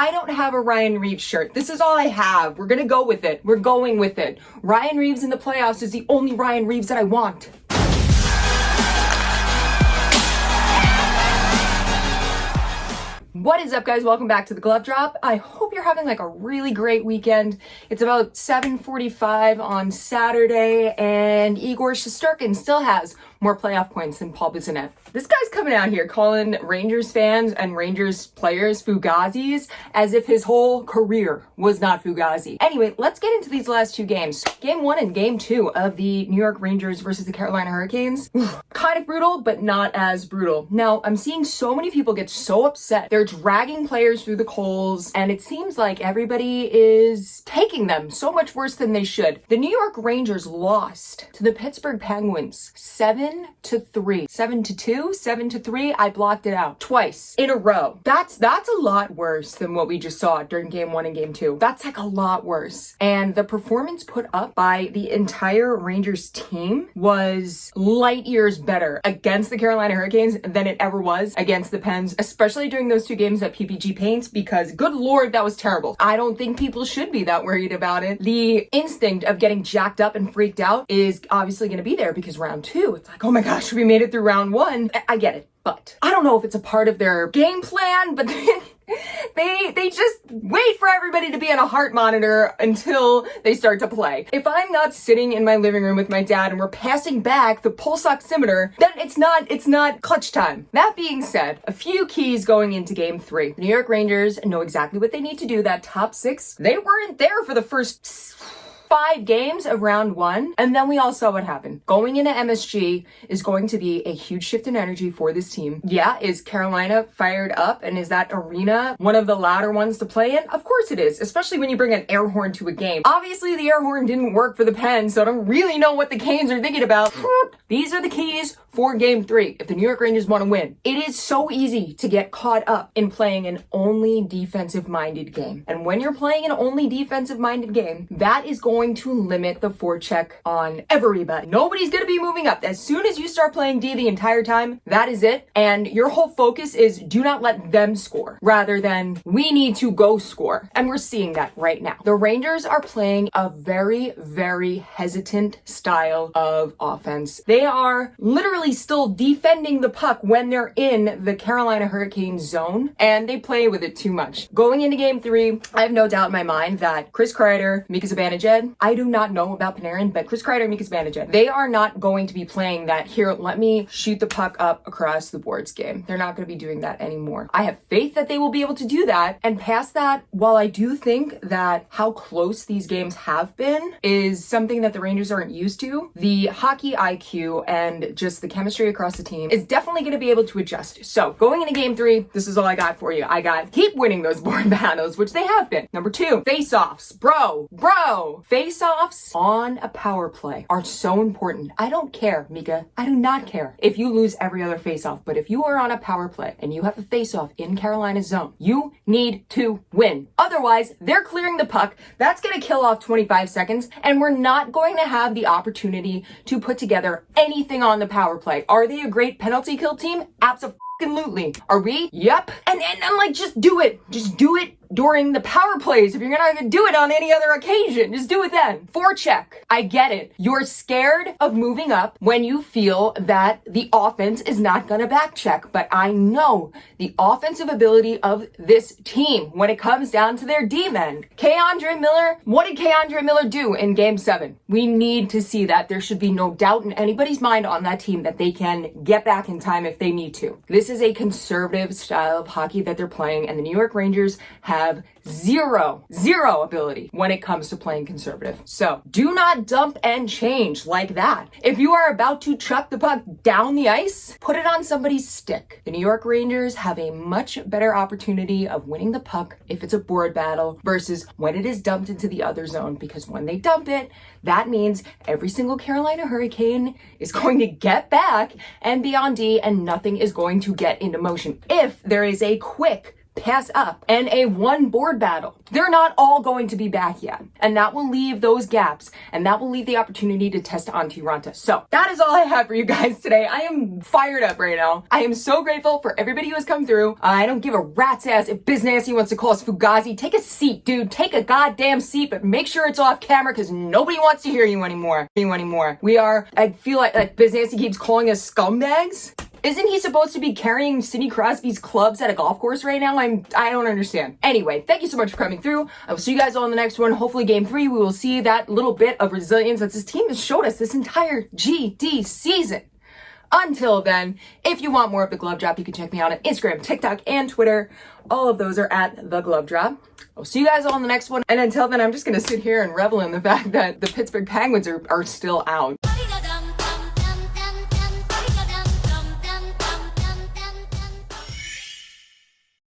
I don't have a Ryan Reeves shirt. This is all I have. We're gonna go with it. We're going with it. Ryan Reeves in the playoffs is the only Ryan Reeves that I want. What is up, guys? Welcome back to the Glove Drop. I hope you're having like a really great weekend. It's about 7:45 on Saturday, and Igor Shesterkin still has more playoff points than Paul Bissonnette. This guy's coming out here calling Rangers fans and Rangers players Fugazis as if his whole career was not Fugazi. Anyway, let's get into these last two games. Game 1 and Game 2 of the New York Rangers versus the Carolina Hurricanes. Kind of brutal, but not as brutal. Now, I'm seeing so many people get so upset. They're dragging players through the coals, and it seems like everybody is taking them so much worse than they should. The New York Rangers lost to the Pittsburgh Penguins 7-3. 7-2, 7-3. I blocked it out twice in a row. That's a lot worse than what we just saw during Game 1 and Game 2. That's like a lot worse. And the performance put up by the entire Rangers team was light years better against the Carolina Hurricanes than it ever was against the Pens, especially during those two games that PPG paints, because good Lord, that was terrible. I don't think people should be that worried about it. The instinct of getting jacked up and freaked out is obviously going to be there because round 2, it's like, oh my gosh, we made it through round 1. I get it, but I don't know if it's a part of their game plan, but they just wait for everybody to be on a heart monitor until they start to play. If I'm not sitting in my living room with my dad and we're passing back the pulse oximeter, then it's not clutch time. That being said, a few keys going into Game 3. The New York Rangers know exactly what they need to do. That top 6, they weren't there for the first 5 games of round 1, and then we all saw what happened. Going into MSG is going to be a huge shift in energy for this team. Yeah, is Carolina fired up, and is that arena one of the louder ones to play in? Of course it is, especially when you bring an air horn to a game. Obviously, the air horn didn't work for the Pens, so I don't really know what the Canes are thinking about. These are the keys for Game 3 if the New York Rangers want to win. It is so easy to get caught up in playing an only defensive-minded game. And when you're playing an only defensive-minded game, that is going to limit the forecheck on everybody. Nobody's going to be moving up. As soon as you start playing D the entire time, that is it. And your whole focus is do not let them score rather than we need to go score. And we're seeing that right now. The Rangers are playing a very, very hesitant style of offense. They are literally still defending the puck when they're in the Carolina Hurricanes zone, and they play with it too much. Going into Game 3, I have no doubt in my mind that Chris Kreider, Mika Zibanejad, I do not know about Panarin, but Chris Kreider and Mika Zibanejad, they are not going to be playing that here, let me shoot the puck up across the boards game. They're not going to be doing that anymore. I have faith that they will be able to do that, and past that, while I do think that how close these games have been is something that the Rangers aren't used to, the hockey IQ and just the chemistry across the team is definitely going to be able to adjust. So going into Game 3, this is all I got for you. I got keep winning those board battles, which they have been. Number 2, face-offs. Bro, face-offs on a power play are so important. I don't care, Mika. I do not care if you lose every other face-off, but if you are on a power play and you have a face-off in Carolina's zone, you need to win. Otherwise, they're clearing the puck. That's going to kill off 25 seconds, and we're not going to have the opportunity to put together anything on the power play. Are they a great penalty kill team? Absolutely. Are we? Yep. And like, just do it. Just do it during the power plays. If you're not going to do it on any other occasion, just do it then. Forecheck. I get it. You're scared of moving up when you feel that the offense is not going to back check. But I know the offensive ability of this team when it comes down to their D-men. K'Andre Miller, what did K'Andre Miller do in Game 7? We need to see that. There should be no doubt in anybody's mind on that team that they can get back in time if they need to. This is a conservative style of hockey that they're playing, and the New York Rangers have zero ability when it comes to playing conservative. So do not dump and change like that. If you are about to chuck the puck down the ice, put it on somebody's stick. The New York Rangers have a much better opportunity of winning the puck if it's a board battle versus when it is dumped into the other zone, because when they dump it, that means every single Carolina Hurricane is going to get back and be on D, and nothing is going to get into motion. If there is a quick pass up, and a one board battle. They're not all going to be back yet. And that will leave those gaps, and that will leave the opportunity to test Antti Ranta. So that is all I have for you guys today. I am fired up right now. I am so grateful for everybody who has come through. I don't give a rat's ass if Biz Nasty wants to call us Fugazi. Take a seat, dude. Take a goddamn seat, but make sure it's off camera because nobody wants to hear you anymore. We are, I feel like Biz Nasty keeps calling us scumbags. Isn't he supposed to be carrying Sidney Crosby's clubs at a golf course right now? I don't understand. Anyway, thank you so much for coming through. I will see you guys all in the next one. Hopefully game 3, we will see that little bit of resilience that this team has showed us this entire GD season. Until then, if you want more of The Glove Drop, you can check me out on Instagram, TikTok, and Twitter. All of those are at The Glove Drop. I'll see you guys all in the next one. And until then, I'm just going to sit here and revel in the fact that the Pittsburgh Penguins are still out.